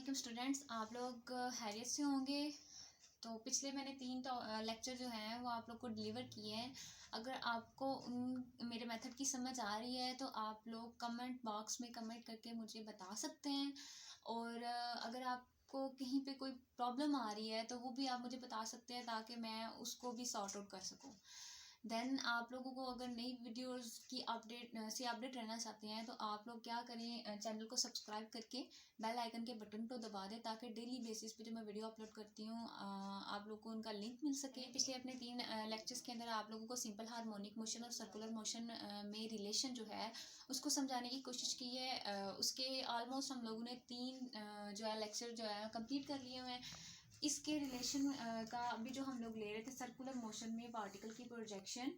वालेकुम स्टूडेंट्स, आप लोग खैरियत से होंगे। तो पिछले मैंने 3 लेक्चर जो हैं वो आप लोग को डिलीवर किए हैं। अगर आपको उन मेरे मेथड की समझ आ रही है तो आप लोग कमेंट बॉक्स में कमेंट करके मुझे बता सकते हैं। और अगर आपको कहीं पे कोई प्रॉब्लम आ रही है तो वो भी आप मुझे बता सकते हैं ताकि मैं उसको भी सॉर्ट आउट कर सकूँ। देन आप लोगों को अगर नई वीडियोस की अपडेट रहना चाहते हैं तो आप लोग क्या करें, चैनल को सब्सक्राइब करके बेल आइकन के बटन को दबा दें ताकि डेली बेसिस पे जो मैं वीडियो अपलोड करती हूँ आप लोग को उनका लिंक मिल सके। पिछले अपने 3 लेक्चर्स के अंदर आप लोगों को सिंपल हार्मोनिक मोशन और सर्कुलर मोशन में रिलेशन जो है उसको समझाने की कोशिश की है। उसके ऑलमोस्ट हम लोगों ने 3 जो है लेक्चर जो है कंप्लीट कर लिए हुए हैं। इसके रिलेशन का अभी जो हम लोग ले रहे थे सर्कुलर मोशन में पार्टिकल की प्रोजेक्शन,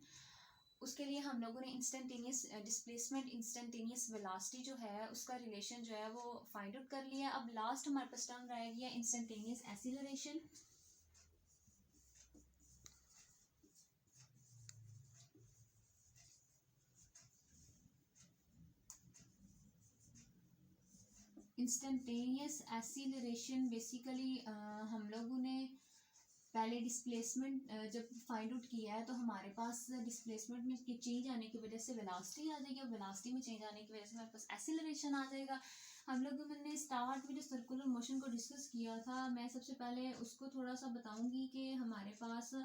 उसके लिए हम लोगों ने इंस्टेंटेनियस डिस्प्लेसमेंट इंस्टेंटेनियस वेलोसिटी जो है उसका रिलेशन जो है वो फाइंड आउट कर लिया। अब लास्ट हमारे पास टर्म रह गया instantaneous acceleration. Instantaneous acceleration basically हम लोगों ने पहले डिस्प्लेसमेंट जब फाइंड आउट किया है तो हमारे पास डिस्प्लेसमेंट में चेंज आने की वजह से वेलोसिटी आ जाएगी और वेलोसिटी में चेंज आने की वजह से हमारे पास एक्सीलरेशन आ जाएगा। हम लोगों ने स्टार्ट में जो सर्कुलर मोशन को डिस्कस किया था, मैं सबसे पहले उसको थोड़ा सा बताऊंगी कि हमारे पास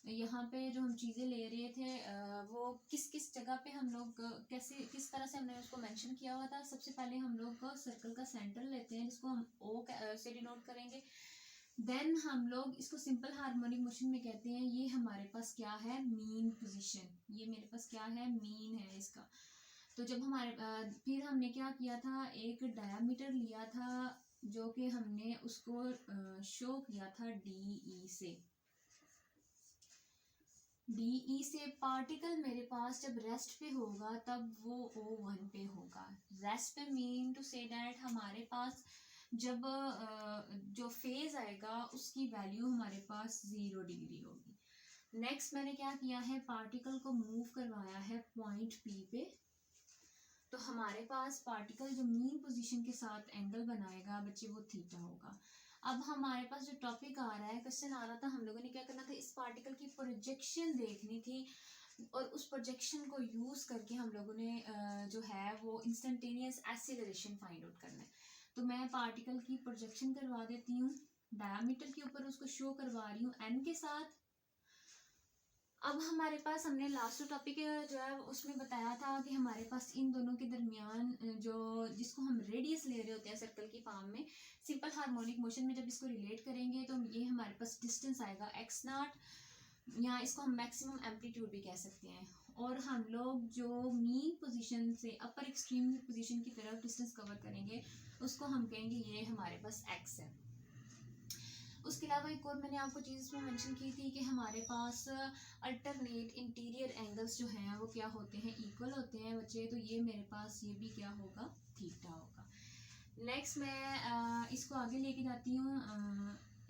यहाँ पे जो हम चीज़ें ले रहे थे वो किस किस जगह पे हम लोग कैसे किस तरह से हमने उसको मेंशन किया हुआ था। सबसे पहले हम लोग सर्कल का सेंटर लेते हैं जिसको हम ओ से डिनोट करेंगे। देन हम लोग इसको सिंपल हार्मोनिक मोशन में कहते हैं। ये हमारे पास क्या है, मीन पोजीशन। ये मेरे पास क्या है, मीन है इसका। तो जब हमारे फिर हमने क्या किया था, एक डायामीटर लिया था जो कि हमने उसको शो किया था DE से। DE से पार्टिकल मेरे पास जब रेस्ट पे होगा तब वो O1 पे होगा। रेस्ट पे मीन टू से दैट हमारे पास जब जो फेज आएगा उसकी वैल्यू हमारे पास 0 डिग्री होगी। नेक्स्ट मैंने क्या किया है, पार्टिकल को मूव करवाया है पॉइंट P पे। तो हमारे पास पार्टिकल जो मीन पोजीशन के साथ एंगल बनाएगा बच्चे वो थीटा होगा। अब हमारे पास जो टॉपिक आ रहा है, क्वेश्चन आ रहा था, हम लोगों ने क्या करना था, इस पार्टिकल की प्रोजेक्शन देखनी थी और उस प्रोजेक्शन को यूज करके हम लोगों ने जो है वो इंस्टेंटेनियस एक्सीलरेशन फाइंड आउट करना है। तो मैं पार्टिकल की प्रोजेक्शन करवा देती हूँ, डायमीटर के ऊपर उसको शो करवा रही हूँ n के साथ। अब हमारे पास हमने लास्ट टॉपिक जो है उसमें बताया था कि हमारे पास इन दोनों के दरमियान जो जिसको हम रेडियस ले रहे होते हैं सर्कल की फॉर्म में, सिंपल हार्मोनिक मोशन में जब इसको रिलेट करेंगे तो ये हमारे पास डिस्टेंस आएगा x0, या इसको हम मैक्सिमम एम्पलीट्यूड भी कह सकते हैं। और हम लोग जो मीन पोजीशन से अपर एक्सट्रीम पोजीशन की तरफ डिस्टेंस कवर करेंगे उसको हम कहेंगे ये हमारे पास x है। उसके अलावा एक और मैंने आपको चीज़ इसमें मेंशन की थी कि हमारे पास अल्टरनेट इंटीरियर एंगल्स जो हैं वो क्या होते हैं, इक्वल होते हैं बच्चे। तो ये मेरे पास ये भी क्या होगा, थीटा होगा। नेक्स्ट मैं इसको आगे लेके जाती हूँ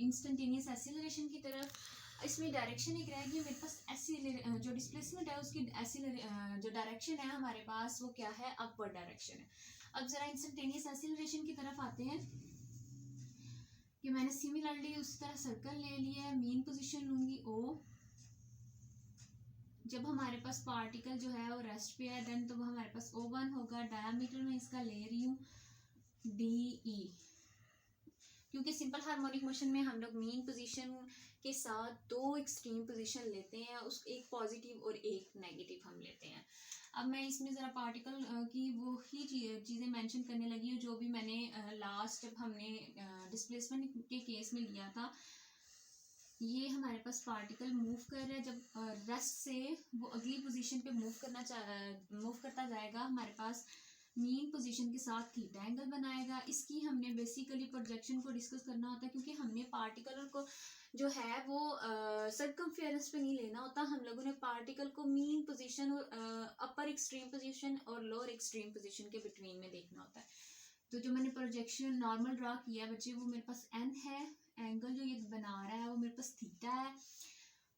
इंस्टेंटेनियस एक्सीलरेशन की तरफ। इसमें डायरेक्शन एक रहेगी मेरे पास, जो डिस्प्लेसमेंट है उसकी जो डायरेक्शन है हमारे पास वो क्या है, अपवर्ड डायरेक्शन है। अब जरा इंस्टेंटेनियस एक्सीलरेशन की तरफ आते हैं कि मैंने सिमिलरली उस तरह सर्कल ले लिया है, मेन पोजीशन लूंगी O। जब हमारे पास पार्टिकल जो है वो रेस्ट पे है देन तो वो हमारे पास O1 होगा। डायमीटर में इसका ले रही हूँ DE, क्योंकि सिंपल हार्मोनिक मोशन में हम लोग मेन पोजीशन के साथ 2 एक्सट्रीम पोजीशन लेते हैं, उस एक पॉजिटिव और एक नेगेटिव हम लेते हैं। अब मैं इसमें ज़रा पार्टिकल की वो ही चीज़ें मेंशन करने लगी हूँ जो भी मैंने लास्ट जब हमने डिस्प्लेसमेंट के केस में लिया था। ये हमारे पास पार्टिकल मूव कर रहा है, जब रेस्ट से वो अगली पोजीशन पे मूव करता जाएगा हमारे पास मीन पोजीशन के साथ थीटा एंगल बनाएगा। इसकी हमने बेसिकली प्रोजेक्शन को डिस्कस करना होता है क्योंकि हमने पार्टिकल को जो है वो सर्कमफेरेंस पे नहीं लेना होता। हम लोगों ने पार्टिकल को मीन पोजीशन और अपर एक्सट्रीम पोजीशन और लोअर एक्सट्रीम पोजीशन के बिटवीन में देखना होता है। तो जो मैंने प्रोजेक्शन नॉर्मल ड्रा किया है बच्चे वो मेरे पास n है, एंगल जो ये बना रहा है वो मेरे पास थीटा है।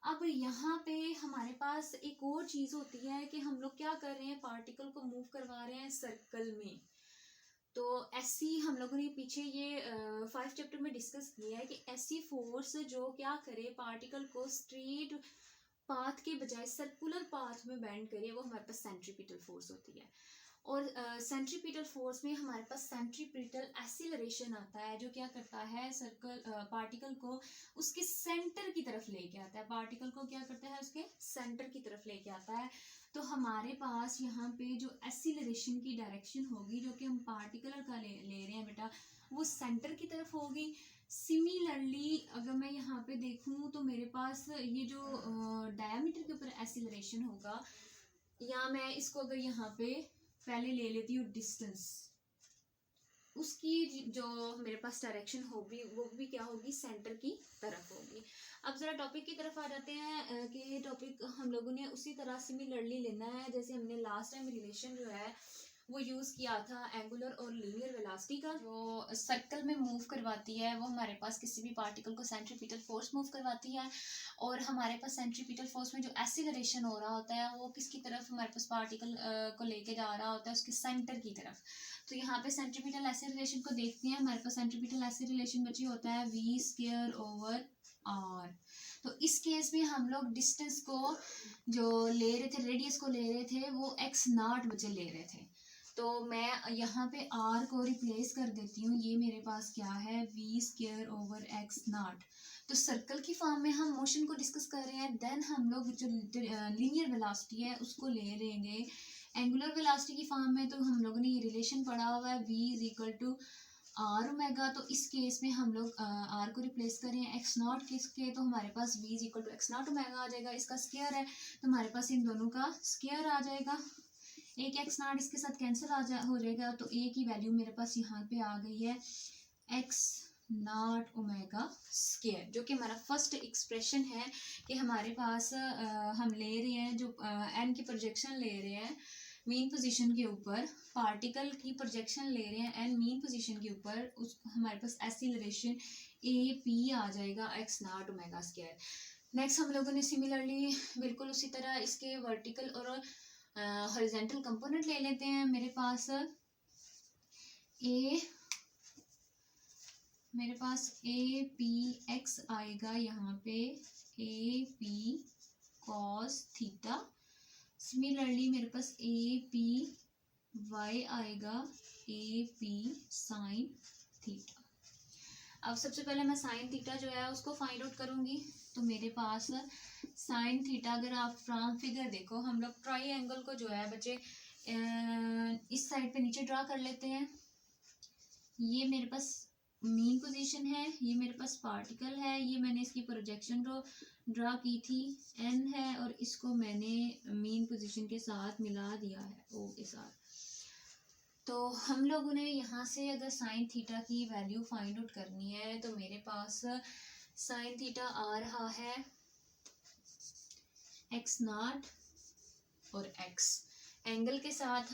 अब यहाँ पे हमारे पास एक और चीज़ होती है कि हम लोग क्या कर रहे हैं, पार्टिकल को मूव करवा रहे हैं सर्कल में। तो ऐसी हम लोगों ने पीछे ये 5 चैप्टर में डिस्कस किया है कि ऐसी फोर्स जो क्या करे, पार्टिकल को स्ट्रेट पाथ के बजाय सर्कुलर पाथ में बेंड करे, वो हमारे पास सेंट्रीपिटल फोर्स होती है। और सेंट्रीपिटल फोर्स में हमारे पास सेंट्रीपिटल एक्सीलरेशन आता है, जो क्या करता है, पार्टिकल को उसके सेंटर की तरफ लेके आता है, पार्टिकल को क्या करता है, उसके सेंटर की तरफ लेके आता है। तो हमारे पास यहाँ पे जो एक्सीलरेशन की डायरेक्शन होगी, जो कि हम पार्टिकल का ले रहे हैं बेटा, वो सेंटर की तरफ होगी। सिमिलरली अगर मैं यहाँ पे देखूँ तो मेरे पास ये जो डायमीटर के ऊपर एक्सीलरेशन होगा, या मैं इसको अगर यहाँ पे पहले ले लेती हूँ डिस्टेंस, उसकी जो मेरे पास डायरेक्शन होगी वो भी क्या होगी, सेंटर की तरफ होगी। अब जरा टॉपिक की तरफ आ जाते हैं कि टॉपिक हम लोगों ने उसी तरह सिमिलरली लेना है जैसे हमने लास्ट टाइम रिलेशन जो है वो यूज़ किया था एंगुलर और लीनियर वेलोसिटी का। जो सर्कल में मूव करवाती है वो हमारे पास किसी भी पार्टिकल को सेंट्रीपिटल फोर्स मूव करवाती है, और हमारे पास सेंट्रीपिटल फोर्स में जो एक्सीलरेशन हो रहा होता है वो किसकी तरफ, हमारे पास पार्टिकल को लेके जा रहा होता है उसके सेंटर की तरफ। तो यहाँ पे सेंट्रीपिटल एक्सीलरेशन को देखते हैं, हमारे पास सेंट्रीपिटल एक्सीलरेशन बची होता है v स्क्वायर ओवर r। तो इस केस में हम लोग डिस्टेंस को जो ले रहे थे, रेडियस को ले रहे थे, वो x0 बचे ले रहे थे। तो मैं यहाँ पे r को रिप्लेस कर देती हूँ, ये मेरे पास क्या है, v स्क्वायर ओवर x0। तो सर्कल की फॉर्म में हम मोशन को डिस्कस कर रहे हैं, देन हम लोग जो लीनियर वेलोसिटी है उसको ले लेंगे एंगुलर वेलोसिटी की फॉर्म में। तो हम लोगों ने ये रिलेशन पढ़ा हुआ है v is equal to R omega. तो इस केस में हम लोग आर को रिप्लेस करें एक्स नॉट किसके, तो हमारे पास v is equal to X naught omega आ जाएगा, इसका स्क्वायर है तो हमारे पास इन दोनों का स्क्वायर आ जाएगा। एक एक्स नॉट इसके साथ कैंसिल हो जाएगा, तो ए की वैल्यू मेरे पास यहाँ पे आ गई है एक्स नॉट ओमेगा स्क्वायर, जो कि हमारा फर्स्ट एक्सप्रेशन है कि हमारे पास हम ले रहे हैं जो एन की प्रोजेक्शन ले रहे हैं मीन पोजीशन के ऊपर, पार्टिकल की प्रोजेक्शन ले रहे हैं एन मीन पोजीशन के ऊपर, उस हमारे पास एक्सीलरेशन ए पी आ जाएगा x naught omega square. Next हम लोगों ने सिमिलरली बिल्कुल उसी तरह इसके वर्टिकल और हॉरिजॉन्टल कंपोनेंट ले लेते हैं। मेरे पास ए पी एक्स आएगा यहाँ पे A P cos theta. Similarly मेरे पास ए पी वाई आएगा ए पी साइन थीटा। अब सबसे पहले मैं साइन थीटा जो है उसको फाइंड आउट करूंगी। तो मेरे पास साइन थीटा, अगर आप फ्रॉम फिगर देखो, हम लोग ट्राइंगल को जो है बच्चे इस साइड पे नीचे ड्रा कर लेते हैं। ये मेरे पास मीन पोजीशन है, ये मेरे पास पार्टिकल है, ये मैंने इसकी प्रोजेक्शन ड्रा की थी एन है, और इसको मैंने मीन पोजीशन के साथ मिला दिया है ओ के साथ। तो हम लोगों ने यहाँ से अगर साइन थीटा की वैल्यू फाइंड आउट करनी है तो मेरे पास साइन थीटा आ रहा है एक्स नॉट और एक्स। एंगल के साथ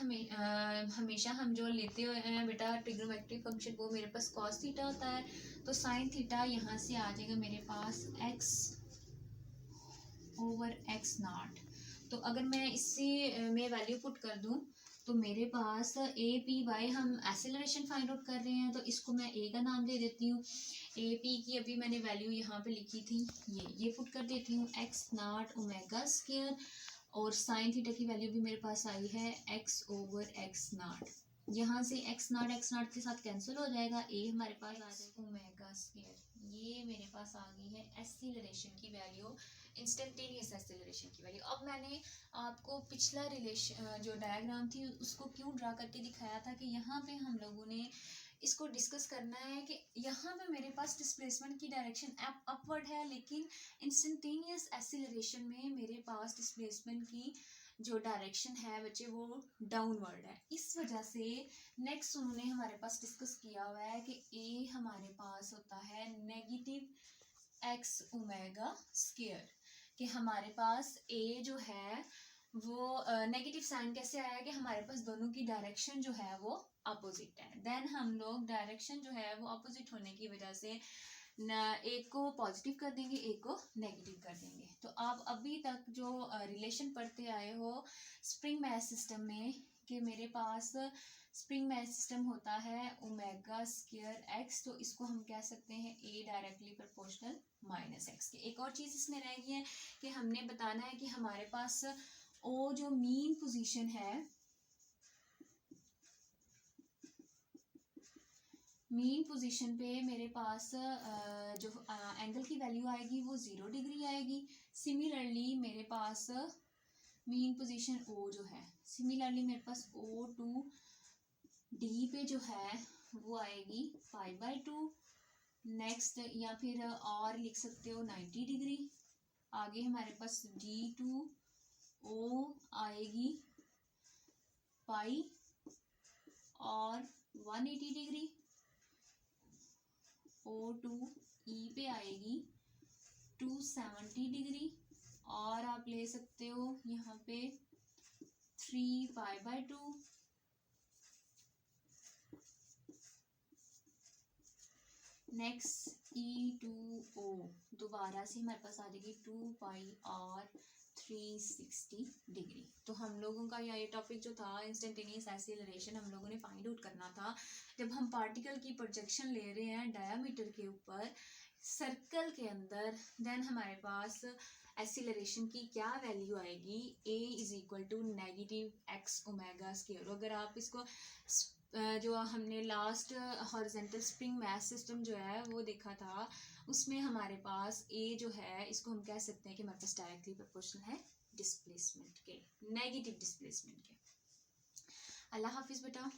हमेशा हम जो लेते हैं बेटा ट्रिग्नोमेट्रिक फंक्शन, वो मेरे पास कॉस थीटा होता है। तो साइन थीटा यहाँ से आ जाएगा मेरे पास एक्स ओवर एक्स नॉट। तो अगर मैं इससे मैं वैल्यू पुट कर दूँ तो मेरे पास ए पी वाई, हम एक्सेलरेशन फाइंड आउट कर रहे हैं तो इसको मैं ए का नाम दे देती हूँ। ए पी की अभी मैंने वैल्यू यहाँ पे लिखी थी, ये पुट कर देती हूँ एक्स नॉट ओमेगा स्क्वायर, और साइन थीटा की वैल्यू भी मेरे पास आई है एक्स ओवर एक्स नॉट। यहाँ से एक्स नॉट के साथ कैंसिल हो जाएगा, ए हमारे पास आ जाएगा ओमेगा स्क्वायर। ये मेरे पास आ गई है एक्सीलरेशन की वैल्यू, इंस्टेंटेनियस एक्सीलरेशन की वैल्यू। अब मैंने आपको पिछला रिलेशन जो डायग्राम थी उसको क्यों ड्रा करके दिखाया था कि यहाँ पे हम लोगों ने इसको डिस्कस करना है कि यहाँ पे मेरे पास डिस्प्लेसमेंट की डायरेक्शन अपवर्ड है, लेकिन इंस्टेंटेनियस एक्सीलरेशन में मेरे पास डिस्प्लेसमेंट की जो डायरेक्शन है बच्चे वो डाउनवर्ड है। इस वजह से नेक्स्ट उन्होंने हमारे पास डिस्कस किया हुआ है कि ए हमारे पास होता है नेगेटिव एक्स ओमेगा स्क्वायर, कि हमारे पास ए जो है वो नेगेटिव साइन कैसे आया कि हमारे पास दोनों की डायरेक्शन जो है वो अपोजिट है। देन हम लोग डायरेक्शन जो है वो अपोजिट होने की वजह से एक को पॉजिटिव कर देंगे, एक को नेगेटिव कर देंगे। तो आप अभी तक जो रिलेशन पढ़ते आए हो स्प्रिंग मैथ सिस्टम में कि मेरे पास स्प्रिंग मैस सिस्टम होता है ओमेगा स्क्वायर एक्स, तो इसको हम कह सकते हैं ए डायरेक्टली प्रोपोर्शनल माइनस एक्स के। एक और चीज़ इसमें रह गई है कि हमने बताना है कि हमारे पास ओ जो मीन पोजीशन है, मीन पोजीशन पे मेरे पास जो एंगल की वैल्यू आएगी वो 0 डिग्री आएगी। सिमिलरली मेरे पास मीन पोजीशन ओ जो है, सिमिलरली मेरे पास ओ टू डी पे जो है वो आएगी 5/2। नेक्स्ट या फिर और लिख सकते हो 90 डिग्री। आगे हमारे पास डी टू ओ आएगी पाई और 180 डिग्री। ओ टू ई पे आएगी 270 डिग्री। और आप ले सकते हो यहाँ पे 3π/2। नेक्स्ट ई टू ओ दोबारा से हमारे पास आ जाएगी 2π और 360 डिग्री। तो हम लोगों का ये टॉपिक जो था इंस्टेंटेनियस एक्सीलरेशन, हम लोगों ने फाइंड आउट करना था जब हम पार्टिकल की प्रोजेक्शन ले रहे हैं डायमीटर के ऊपर सर्कल के अंदर, देन हमारे पास एक्सीलरेशन की क्या वैल्यू आएगी, a = -x ओमेगा स्क्वायर। अगर आप इसको जो हमने last horizontal spring mass system जो है वो देखा था, उसमें हमारे पास a जो है इसको हम कह सकते हैं कि हमारे पास डायरेक्टली प्रोपोर्शनल है डिस्प्लेसमेंट के, नेगेटिव डिस्प्लेसमेंट के। अल्लाह हाफिज़ बेटा।